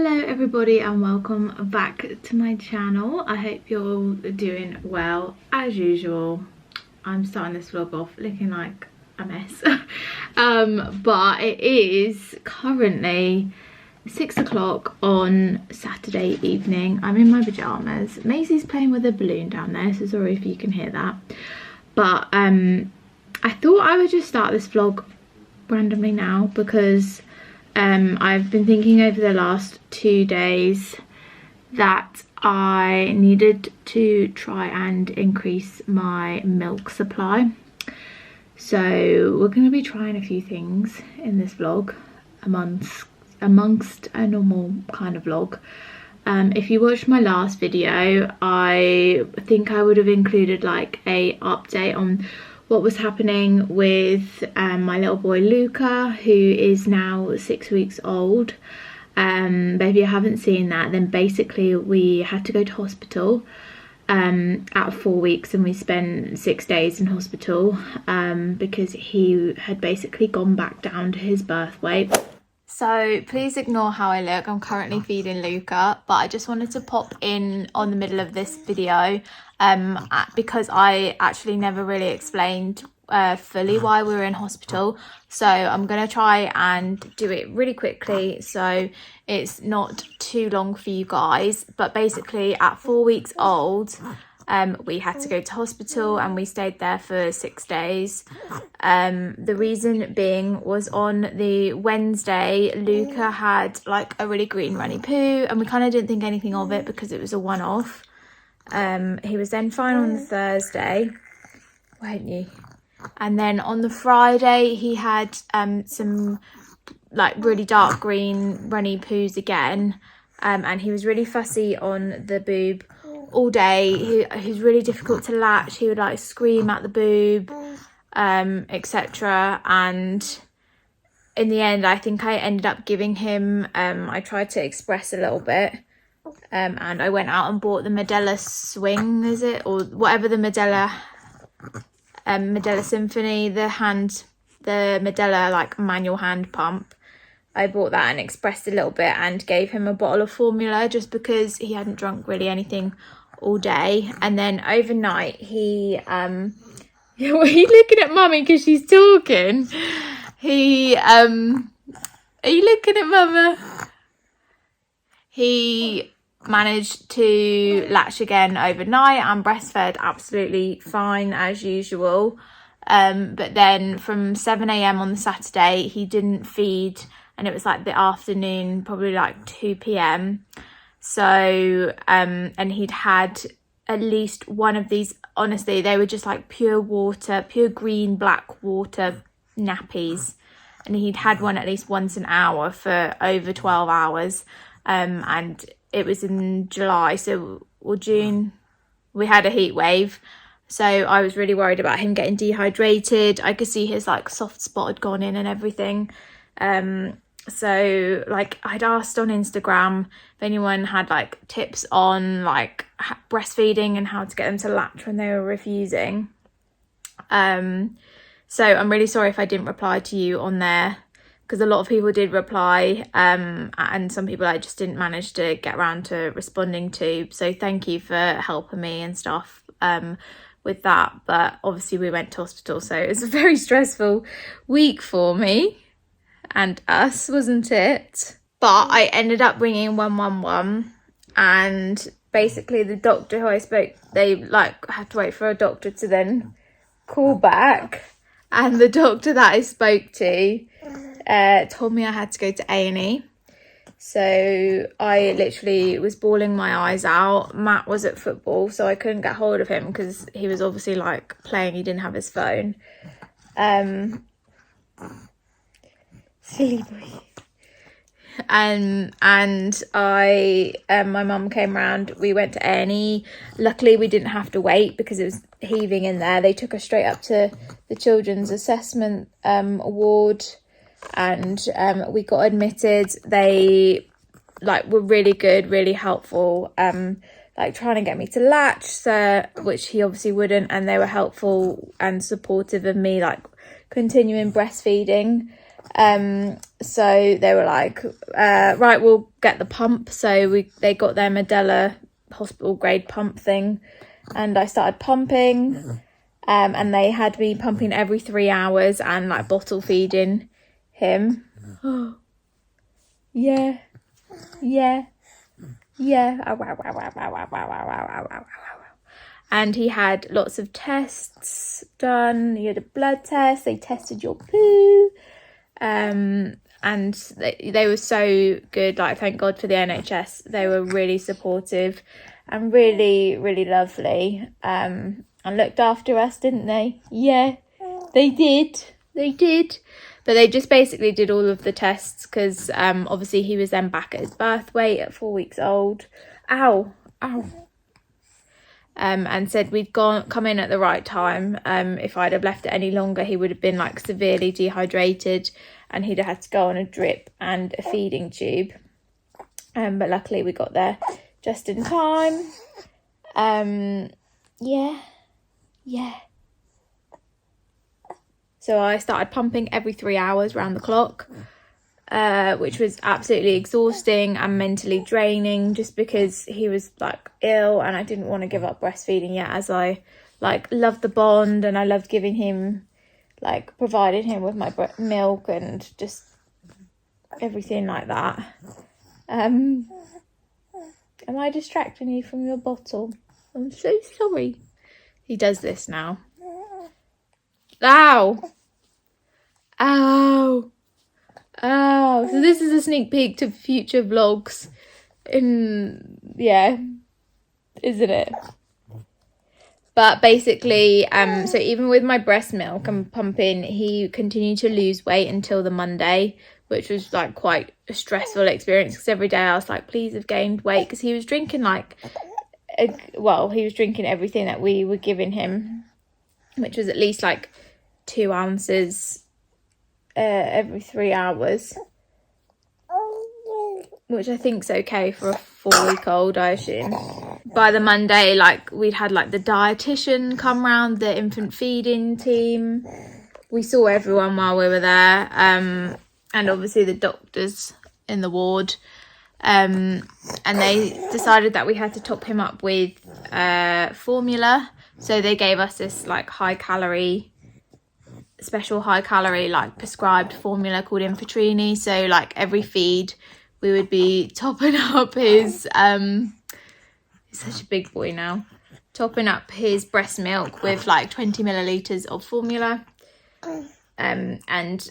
Hello everybody and welcome back to my channel. I hope you're all doing well. As usual, I'm starting this vlog off looking like a mess. But it is currently 6 o'clock on Saturday evening. I'm in my pyjamas. Maisie's playing with a balloon down there, so sorry if you can hear that. But I thought I would just start this vlog randomly now because I've been thinking over the last 2 days that I needed to try and increase my milk supply. So we're going to be trying a few things in this vlog amongst a normal kind of vlog. If you watched my last video, I think I would have included like a update on what was happening with my little boy Luca, who is now 6 weeks old. But if you haven't seen that, then basically we had to go to hospital at 4 weeks, and we spent 6 days in hospital because he had basically gone back down to his birth weight. So please ignore how I look. I'm currently feeding Luca, but I just wanted to pop in on the middle of this video because I actually never really explained fully why we were in hospital. So I'm going to try and do it really quickly so it's not too long for you guys. But basically at 4 weeks old, we had to go to hospital and we stayed there for 6 days. The reason being was on the Wednesday, Luca had like a really green runny poo, and we kind of didn't think anything of it because it was a one-off. He was then fine on the Thursday, weren't you? And then on the Friday, he had some like really dark green runny poos again, and he was really fussy on the boob all day. He was really difficult to latch. He would like scream at the boob, etc. And in the end, I think I ended up giving him, I tried to express a little bit, and I went out and bought the Medela Swing, is it? Or whatever, the Medela Symphony, the Medela like manual hand pump. I bought that and expressed a little bit and gave him a bottle of formula just because he hadn't drunk really anything all day. And then overnight he what are you looking at mummy because she's talking? Are you looking at mama? He managed to latch again overnight and breastfed absolutely fine as usual. But then from 7 a.m. on the Saturday he didn't feed, and it was like the afternoon, probably like 2 p.m. So and he'd had at least one of these, honestly they were just like pure water, pure green black water nappies, and he'd had one at least once an hour for over 12 hours. And it was in July, or June, we had a heat wave, so I was really worried about him getting dehydrated. I could see his like soft spot had gone in and everything. So like I'd asked on Instagram if anyone had like tips on like breastfeeding and how to get them to latch when they were refusing. So I'm really sorry if I didn't reply to you on there, because a lot of people did reply, and some people I just didn't manage to get around to responding to. So thank you for helping me and stuff with that. But obviously we went to hospital, so it was a very stressful week for me and us, wasn't it? But I ended up ringing 111, and basically the doctor who I spoke, they like had to wait for a doctor to then call back, and the doctor that I spoke to told me I had to go to A&E. So I literally was bawling my eyes out. Matt was at football, so I couldn't get hold of him because he was obviously like playing, he didn't have his phone. Silly boy. And I my mum came round, we went to A&E. Luckily we didn't have to wait because it was heaving in there. They took us straight up to the children's assessment ward, and we got admitted. They like were really good, really helpful, like trying to get me to latch, so which he obviously wouldn't, and they were helpful and supportive of me like continuing breastfeeding. So they were like, right, we'll get the pump. So they got their Medela hospital grade pump thing, and I started pumping, and they had me pumping every 3 hours and like bottle feeding him. Yeah. And he had lots of tests done. He had a blood test. They tested your poo. And they were so good. Like, thank God for the NHS. They were really supportive and really, really lovely. And looked after us, didn't they? Yeah, they did. But they just basically did all of the tests because obviously he was then back at his birth weight at 4 weeks old. Ow. And said we'd come in at the right time. If I'd have left it any longer, he would have been like severely dehydrated and he'd have had to go on a drip and a feeding tube. But luckily we got there just in time. Yeah. So I started pumping every 3 hours round the clock, which was absolutely exhausting and mentally draining just because he was like ill and I didn't want to give up breastfeeding yet, as I like loved the bond and I loved giving him, like providing him with my milk and just everything like that. Am I distracting you from your bottle? I'm so sorry. He does this now. Ow. So this is a sneak peek to future vlogs isn't it? But basically, so even with my breast milk and pumping, he continued to lose weight until the Monday, which was like quite a stressful experience because every day I was like, please have gained weight, because he was drinking he was drinking everything that we were giving him, which was at least like 2 ounces every 3 hours, which I think's okay for a 4-week-old, I assume. By the Monday, like we'd had like the dietitian come round, the infant feeding team. We saw everyone while we were there, and obviously the doctors in the ward. And they decided that we had to top him up with formula. So they gave us this like special high calorie like prescribed formula called Infantrini. So like every feed we would be topping up his he's such a big boy now, topping up his breast milk with like 20 milliliters of formula, and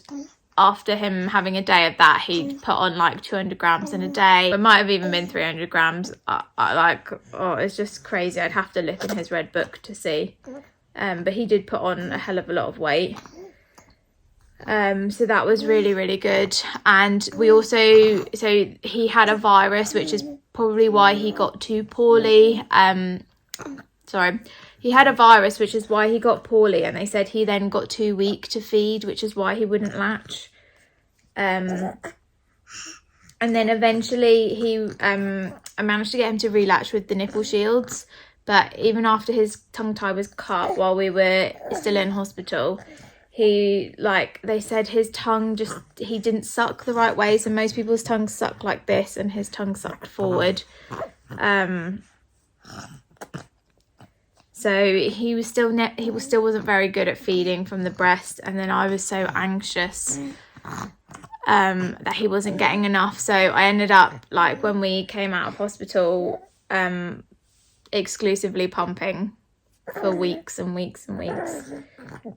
after him having a day of that, he'd put on like 200 grams in a day. It might have even been 300 grams. It's just crazy. I'd have to look in his red book to see. But he did put on a hell of a lot of weight. So that was really, really good. And we also, so he had a virus, which is probably why he got too poorly. He had a virus, which is why he got poorly, and they said he then got too weak to feed, which is why he wouldn't latch. And then eventually I managed to get him to relatch with the nipple shields, but even after his tongue tie was cut while we were still in hospital, they said his tongue he didn't suck the right way. So most people's tongues suck like this, and his tongue sucked forward. So he still wasn't very good at feeding from the breast, and then I was so anxious that he wasn't getting enough. So I ended up, like, when we came out of hospital, exclusively pumping for weeks and weeks and weeks.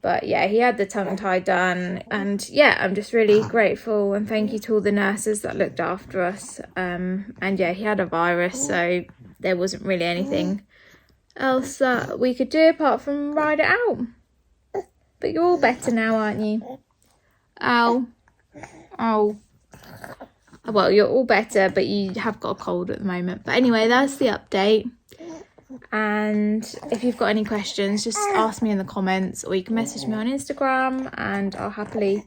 But yeah, he had the tongue tie done, and yeah, I'm just really grateful and thank you to all the nurses that looked after us. And yeah, he had a virus, so there wasn't really anything else that we could do apart from ride it out. But you're all better now, aren't you? Oh, well, you're all better, but you have got a cold at the moment. But anyway, that's the update. And if you've got any questions, just ask me in the comments, or you can message me on Instagram, and I'll happily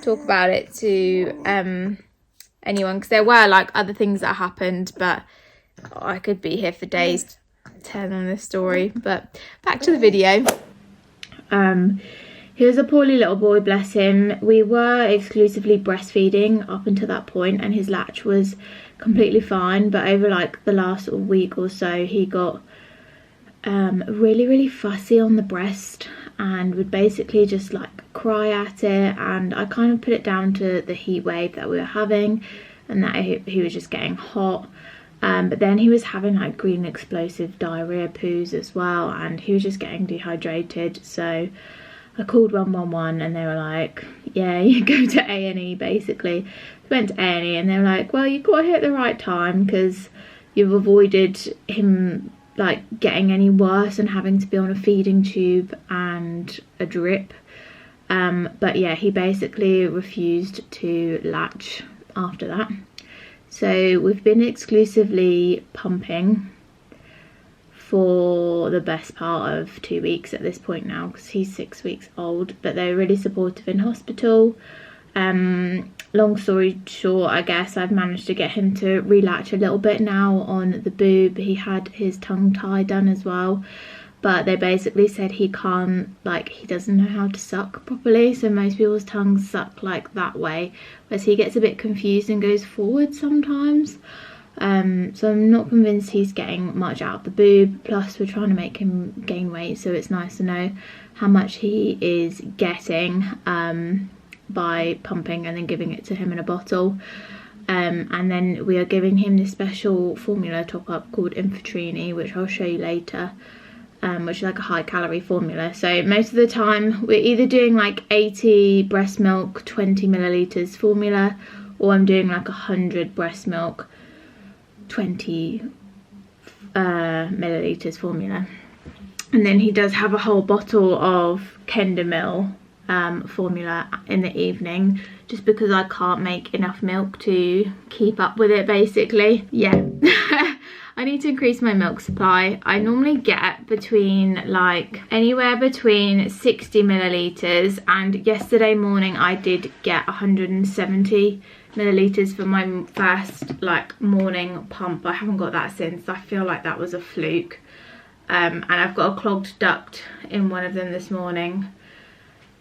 talk about it to anyone, because there were like other things that happened, but I could be here for days telling this story. But back to the video. He was a poorly little boy, bless him. We were exclusively breastfeeding up until that point, and his latch was completely fine, but over like the last week or so he got really fussy on the breast and would basically just like cry at it, and I kind of put it down to the heat wave that we were having and that he was just getting hot. But then he was having like green explosive diarrhea poos as well, and he was just getting dehydrated. So I called 111 and they were like, yeah, you go to A&E basically. Went to A&E and they were like, well, you got here at the right time because you've avoided him like getting any worse and having to be on a feeding tube and a drip. But yeah, he basically refused to latch after that. So we've been exclusively pumping for the best part of 2 weeks at this point now, because he's 6 weeks old, but they're really supportive in hospital. Long story short, I guess I've managed to get him to relatch a little bit now on the boob. He had his tongue tie done as well, but they basically said he can't, like, he doesn't know how to suck properly, so most people's tongues suck like that way, whereas he gets a bit confused and goes forward sometimes. So I'm not convinced he's getting much out of the boob, plus we're trying to make him gain weight, so it's nice to know how much he is getting by pumping and then giving it to him in a bottle. And then we are giving him this special formula top up called Infantrini, which I'll show you later, which is like a high calorie formula. So most of the time we're either doing like 80 breast milk 20 milliliters formula, or I'm doing like 100 breast milk 20 milliliters formula. And then he does have a whole bottle of Kendamil formula in the evening, just because I can't make enough milk to keep up with it basically. Yeah. I need to increase my milk supply. I normally get between like anywhere between 60 milliliters, and yesterday morning I did get 170 milliliters for my first like morning pump. I haven't got that since. I feel like that was a fluke. And I've got a clogged duct in one of them this morning,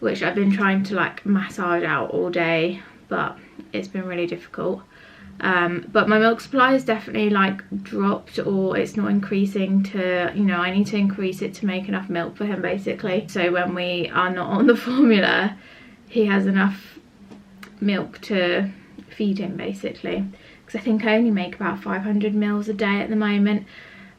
which I've been trying to like massage out all day, but it's been really difficult. But my milk supply is definitely like dropped, or it's not increasing to, you know, I need to increase it to make enough milk for him basically. So when we are not on the formula, he has enough milk to feed him basically, because I think I only make about 500 mils a day at the moment.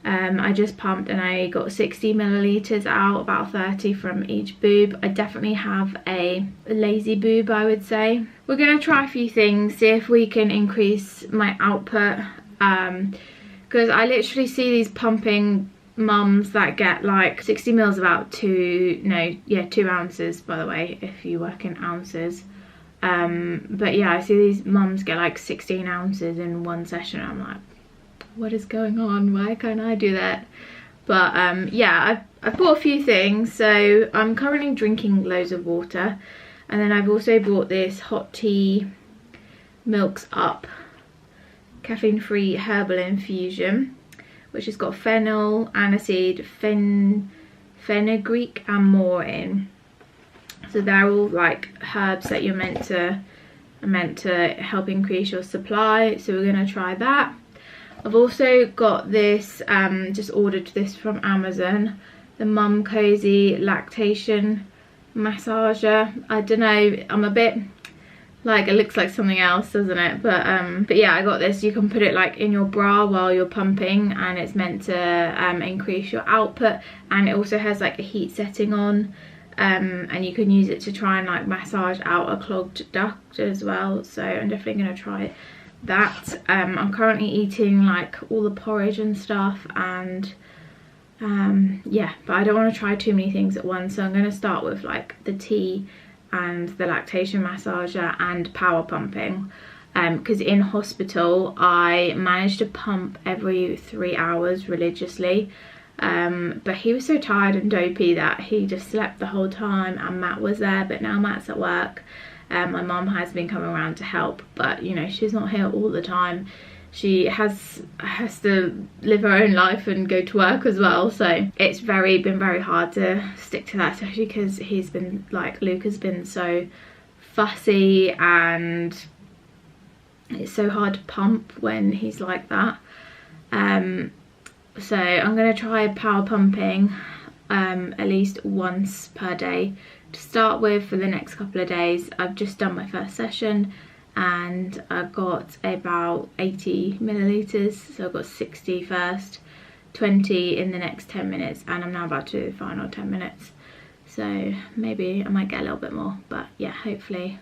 I just pumped and I got 60 milliliters out, about 30 from each boob. I definitely have a lazy boob, I would say. We're going to try a few things, see if we can increase my output, because I literally see these pumping mums that get like 60 mils, about 2 ounces by the way, if you work in ounces. But yeah, I see these mums get like 16 ounces in one session. I'm like, what is going on? Why can't I do that? But yeah, I've bought a few things. So I'm currently drinking loads of water, and then I've also bought this hot tea Milks Up caffeine free herbal infusion, which has got fennel, aniseed, fenugreek and more in. So they're all like herbs that you're meant to help increase your supply. So we're going to try that. I've also got this, just ordered this from Amazon, the Mum Cozy Lactation Massager. I don't know, I'm a bit like, it looks like something else, doesn't it? But yeah, I got this. You can put it like in your bra while you're pumping, and it's meant to increase your output, and it also has like a heat setting on, and you can use it to try and like massage out a clogged duct as well. So I'm definitely going to try that. I'm currently eating like all the porridge and stuff, and yeah, but I don't want to try too many things at once, so I'm going to start with like the tea and the lactation massager and power pumping, because in hospital I managed to pump every 3 hours religiously, but he was so tired and dopey that he just slept the whole time, and Matt was there, but now Matt's at work. My mum has been coming around to help, but you know, she's not here all the time, she has to live her own life and go to work as well, so it's been very hard to stick to that, especially because he's been like, Luke has been so fussy, and it's so hard to pump when he's like that. So I'm going to try power pumping at least once per day to start with for the next couple of days. I've just done my first session and I got about 80 millilitres, so I've got 60 first, 20 in the next 10 minutes, and I'm now about to do the final 10 minutes, so maybe I might get a little bit more, but yeah, hopefully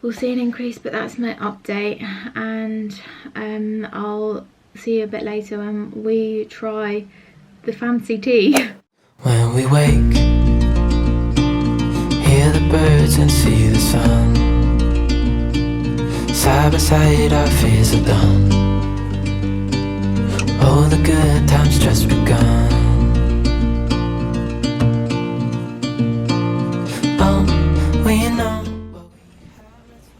we'll see an increase. But that's my update, and I'll see you a bit later when we try the fancy tea. When we wake, hear the birds and see the sun. Side by side our fears are done. Oh, the good times just begun. Oh, we know.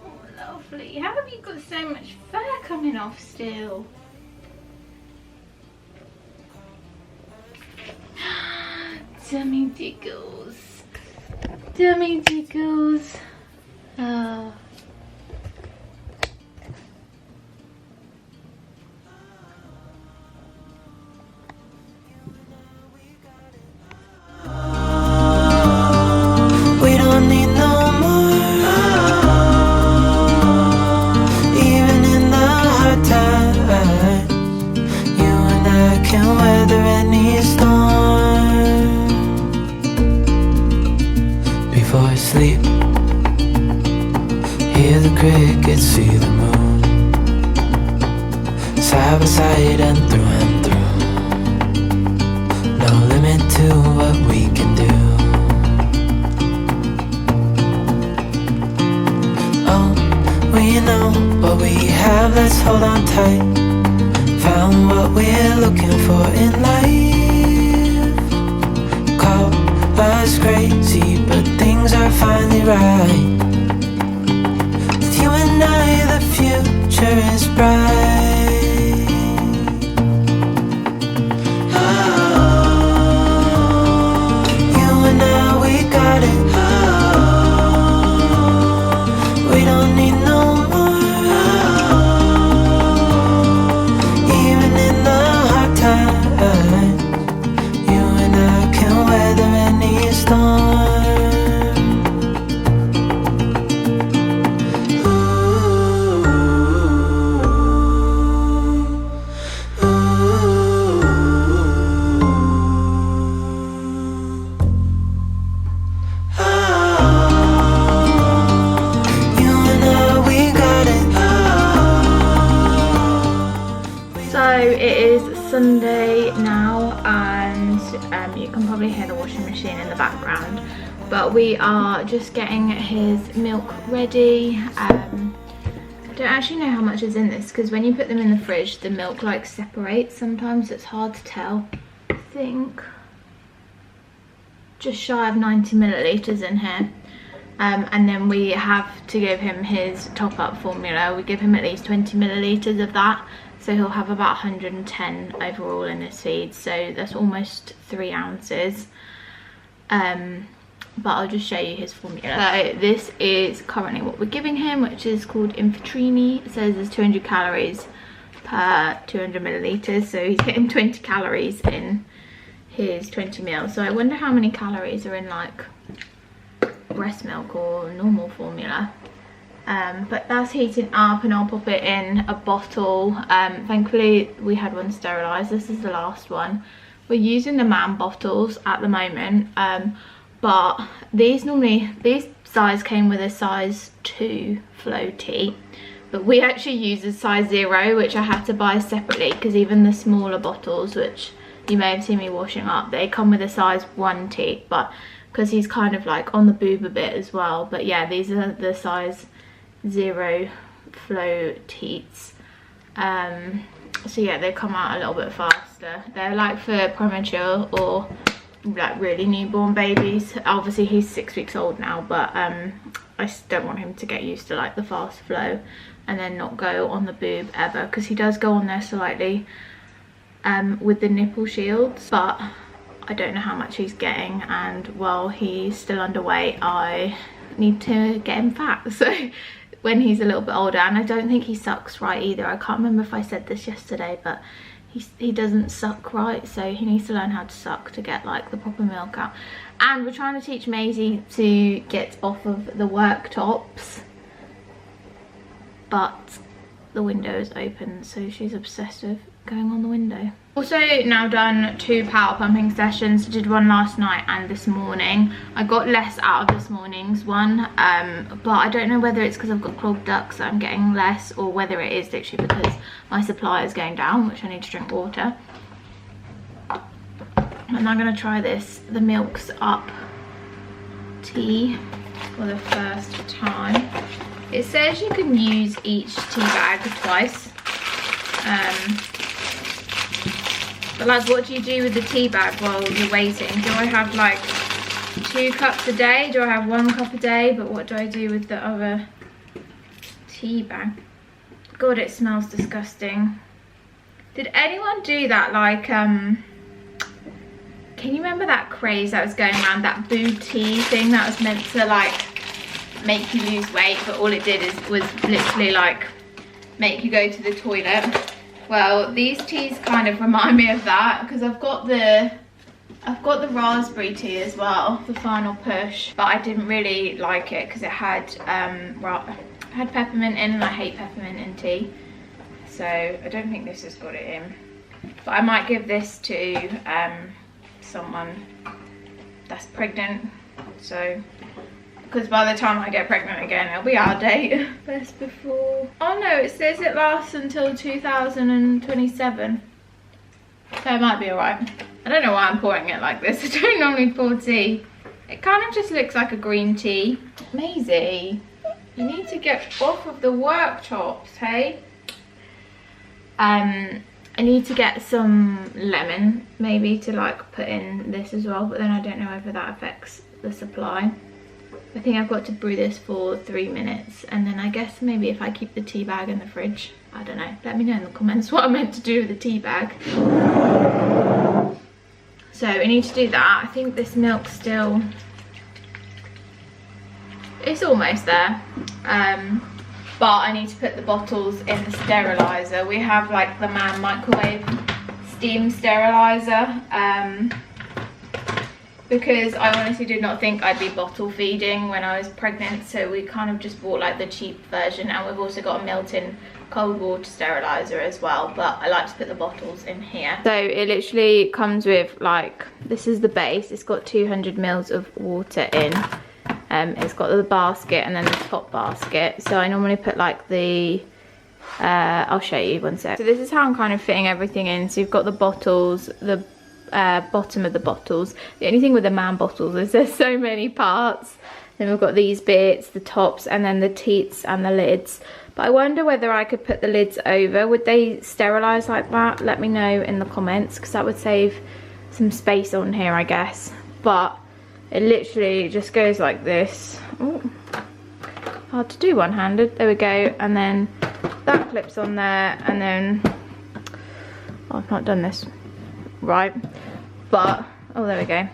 Oh, lovely. How have you got so much fur coming off still? Tummy tickles. Tummy tickles. Oh. We don't need no more. Even in the hard times, you and I can weather any storm. Before I sleep, hear the crickets, see the moon. Side by side and through. No limit to what we can do. Oh, we know what we have, let's hold on tight. Found what we're looking for in life. Call us crazy, but things are finally right. With you and I, the future is bright. We don't need no more. Even in the hard times, you and I can weather any storm. Sunday now, and you can probably hear the washing machine in the background, but we are just getting his milk ready. I don't actually know how much is in this, because when you put them in the fridge the milk like separates sometimes, it's hard to tell. I think just shy of 90 millilitres in here. And then we have to give him his top-up formula. We give him at least 20 millilitres of that, so he'll have about 110 overall in his feed, so that's almost 3 ounces. But I'll just show you his formula. So this is currently what we're giving him, which is called Infantrini. It says there's 200 calories per 200 millilitres, so he's getting 20 calories in his 20 ml. So I wonder how many calories are in like breast milk or normal formula. But that's heating up, and I'll pop it in a bottle. Thankfully we had one sterilised. This is the last one. We're using the Man bottles at the moment, but these size came with a size 2 floaty, but we actually use a size 0, which I had to buy separately, because even the smaller bottles, which you may have seen me washing up, they come with a size 1 teat, but because he's kind of like on the boob a bit as well. But yeah, these are the size 0 flow teats. So yeah, they come out a little bit faster. They're like for premature or like really newborn babies. Obviously he's 6 weeks old now, but I just don't want him to get used to like the fast flow. and then not go on the boob ever, because he does go on there slightly with the nipple shields, but I don't know how much he's getting, and while he's still underweight I need to get him fat, so when he's a little bit older. And I don't think he sucks right either. I can't remember if I said this yesterday, but he doesn't suck right, so he needs to learn how to suck to get like the proper milk out. And we're trying to teach Maisie to get off of the worktops, but the window is open, so she's obsessed with going on the window. Also now done 2 power pumping sessions. Did one last night and this morning. I got less out of this morning's one, but I don't know whether it's because I've got clogged ducts that I'm getting less, or whether it is literally because my supply is going down, which I need to drink water. And I'm going to try this, the Milk's Up tea, for the first time. It says you can use each tea bag twice. But like, what do you do with the tea bag while you're waiting? Do I have like 2 cups a day? Do I have 1 cup a day? But what do I do with the other tea bag? God, it smells disgusting. Did anyone do that, like, can you remember that craze that was going around, that boob tea thing that was meant to like make you lose weight, but all it did was literally like make you go to the toilet? Well, these teas kind of remind me of that, because I've got the raspberry tea as well, the Final Push, but I didn't really like it because it had peppermint in, and I hate peppermint in tea, so I don't think this has got it in. But I might give this to someone that's pregnant, so because by the time I get pregnant again it'll be our date. Best before, oh no, it says it lasts until 2027, so it might be alright. I don't know why I'm pouring it like this. I don't normally pour tea. It kind of just looks like a green tea. Maisie, you need to get off of the worktops, hey? I need to get some lemon maybe to like put in this as well, but then I don't know whether that affects the supply. I think I've got to brew this for 3 minutes, and then I guess maybe if I keep the tea bag in the fridge, I don't know. Let me know in the comments what I'm meant to do with the tea bag. So I need to do that. I think this milk's still, it's almost there. But I need to put the bottles in the sterilizer. We have like the Man microwave steam sterilizer, because I honestly did not think I'd be bottle feeding when I was pregnant, so we kind of just bought like the cheap version, and we've also got a Milton cold water sterilizer as well, but I like to put the bottles in here. So it literally comes with like, this is the base, it's got 200 mils of water in. It's got the basket and then the top basket. So I normally put like the, I'll show you one sec. So this is how I'm kind of fitting everything in. So you've got the bottles, the bottom of the bottles. The only thing with the Man bottles is there's so many parts. Then we've got these bits, the tops, and then the teats and the lids. But I wonder whether I could put the lids over. Would they sterilize like that? Let me know in the comments, because that would save some space on here, I guess. But it literally just goes like this. Ooh, hard to do one-handed. There we go. And then that clips on there, and then, oh, I've not done this right, but oh, there we go.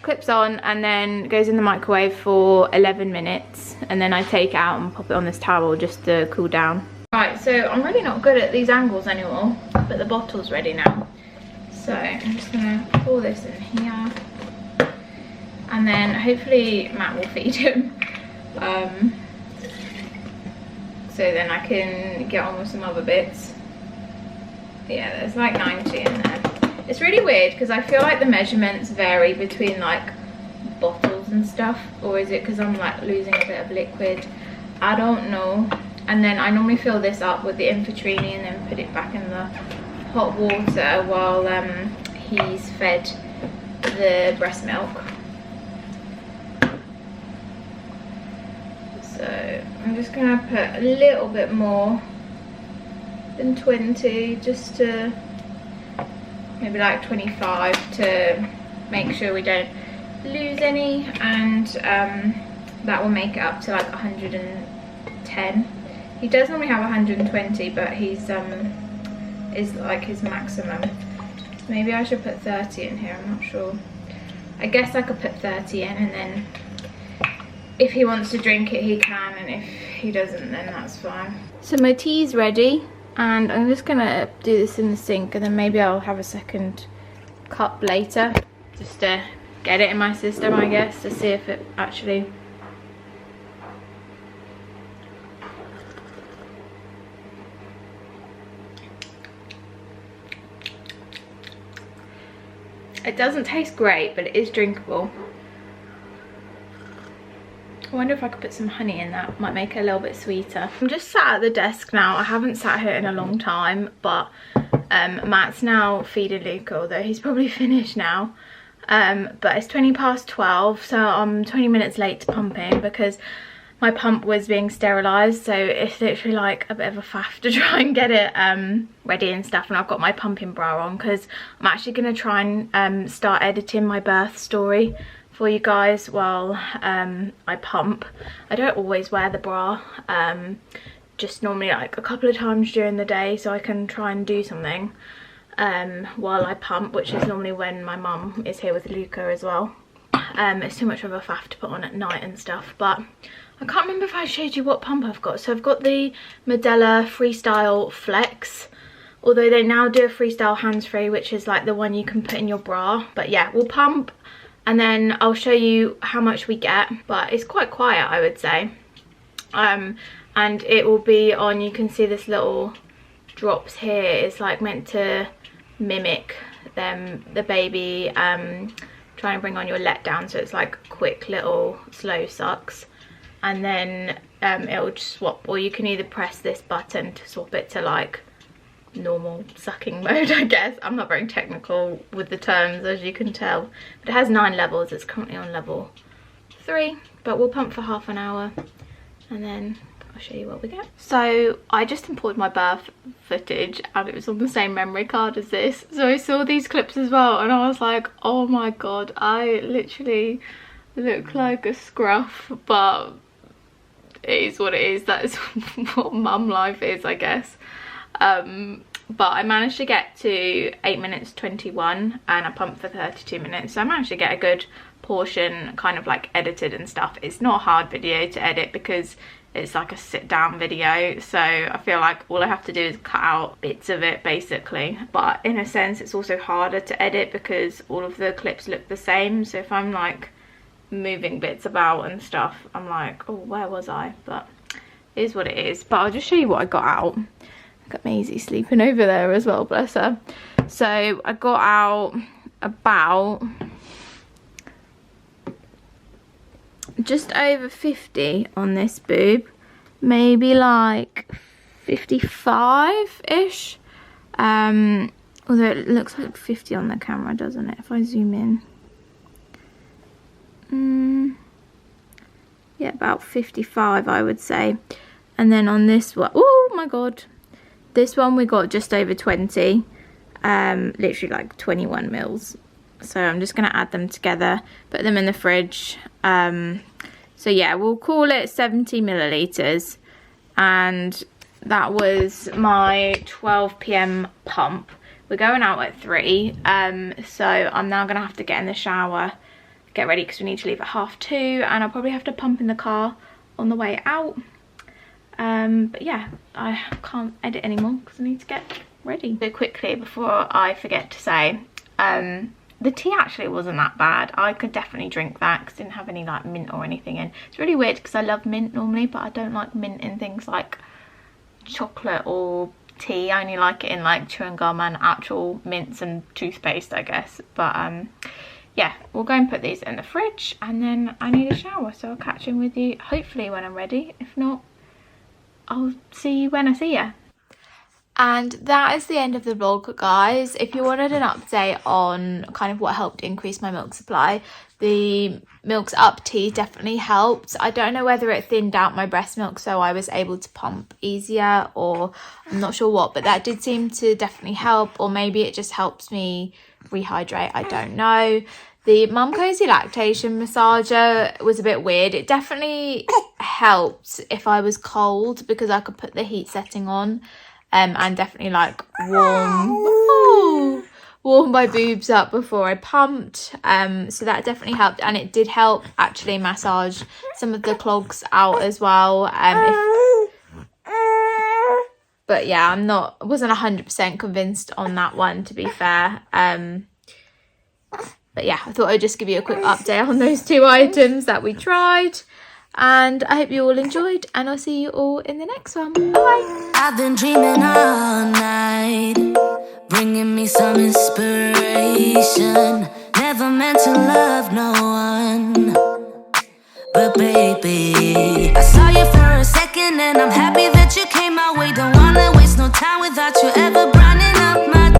Clips on and then goes in the microwave for 11 minutes, and then I take it out and pop it on this towel just to cool down. Right, so I'm really not good at these angles anymore, but the bottle's ready now. So I'm just gonna pour this in here, and then hopefully Matt will feed him. So then I can get on with some other bits. Yeah, there's like 90 in there. It's really weird because I feel like the measurements vary between like bottles and stuff, or is it because I'm like losing a bit of liquid? I don't know. And then I normally fill this up with the Infitrini and then put it back in the hot water while he's fed the breast milk. So I'm just gonna put a little bit more than 20, just to maybe like 25, to make sure we don't lose any, and that will make it up to like 110 He does normally have 120, but he's is like his maximum. So maybe I should put 30 in here, I'm not sure. I guess I could put 30 in, and then if he wants to drink it he can, and if he doesn't then that's fine. So my tea's ready, and I'm just gonna do this in the sink, and then maybe I'll have a second cup later just to get it in my system, I guess, to see if it actually it doesn't taste great, but it is drinkable. I wonder if I could put some honey in that, might make it a little bit sweeter. I'm just sat at the desk now. I haven't sat here in a long time, but Matt's now feeding Luca, although he's probably finished now. But it's 20 past 12, so I'm 20 minutes late to pumping because my pump was being sterilised, so it's literally like a bit of a faff to try and get it ready and stuff. And I've got my pumping bra on because I'm actually going to try and start editing my birth story for you guys while I pump. I don't always wear the bra, just normally like a couple of times during the day, so I can try and do something while I pump, which is normally when my mum is here with Luca as well. It's too much of a faff to put on at night and stuff, but I can't remember if I showed you what pump I've got. So I've got the Medela Freestyle Flex, although they now do a Freestyle hands-free, which is like the one you can put in your bra. But yeah, we'll pump and then I'll show you how much we get, but it's quite quiet, I would say. And it will be on, you can see this little drops here, it's like meant to mimic the baby try and bring on your letdown, so it's like quick little slow sucks. And then it'll just swap, or you can either press this button to swap it to like normal sucking mode, I guess. I'm not very technical with the terms, as you can tell, but it has 9 levels. It's currently on level 3, but we'll pump for half an hour and then I'll show you what we get. So I just imported my birth footage and it was on the same memory card as this, so I saw these clips as well and I was like, oh my god, I literally look like a scruff, but it is what it is. That is what mum life is, I guess. But I managed to get to 8 minutes 21 and I pumped for 32 minutes, so I managed to get a good portion kind of like edited and stuff. It's not a hard video to edit because it's like a sit down video, so I feel like all I have to do is cut out bits of it basically. But in a sense it's also harder to edit because all of the clips look the same, so if I'm like moving bits about and stuff, I'm like, oh, where was I? But it is what it is. But I'll just show you what I got out. I got Maisie sleeping over there as well, bless her. So I got out about just over 50 on this boob, maybe like 55-ish, although it looks like 50 on the camera, doesn't it, if I zoom in? Yeah, about 55 I would say. And then on this one, oh my god, this one we got just over 20, literally like 21 mils. So I'm just going to add them together, put them in the fridge. So yeah, we'll call it 70 milliliters. And that was my 12 PM pump. We're going out at 3. So I'm now going to have to get in the shower, get ready because we need to leave at 2:30, and I'll probably have to pump in the car on the way out. But yeah, I can't edit anymore because I need to get ready. So quickly, before I forget to say, the tea actually wasn't that bad. I could definitely drink that because it didn't have any like mint or anything in. It's really weird because I love mint normally, but I don't like mint in things like chocolate or tea. I only like it in like chewing gum and actual mints and toothpaste, I guess. But yeah, we'll go and put these in the fridge and then I need a shower, so I'll catch in with you hopefully when I'm ready. If not, I'll see you when I see you. And that is the end of the vlog, guys. If you wanted an update on kind of what helped increase my milk supply, the Milks Up tea definitely helped. I don't know whether it thinned out my breast milk so I was able to pump easier, or I'm not sure what, but that did seem to definitely help, or maybe it just helps me rehydrate, I don't know. The Mum Cozy Lactation Massager was a bit weird. It definitely helped if I was cold because I could put the heat setting on and definitely like warm my boobs up before I pumped. So that definitely helped, and it did help actually massage some of the clogs out as well. But yeah, I wasn't 100% convinced on that one, to be fair. But yeah, I thought I'd just give you a quick update on those 2 items that we tried. And I hope you all enjoyed, and I'll see you all in the next one. Bye. I've been dreaming all night, bringing me some inspiration. Never meant to love no one, but baby, I saw you for a second and I'm happy that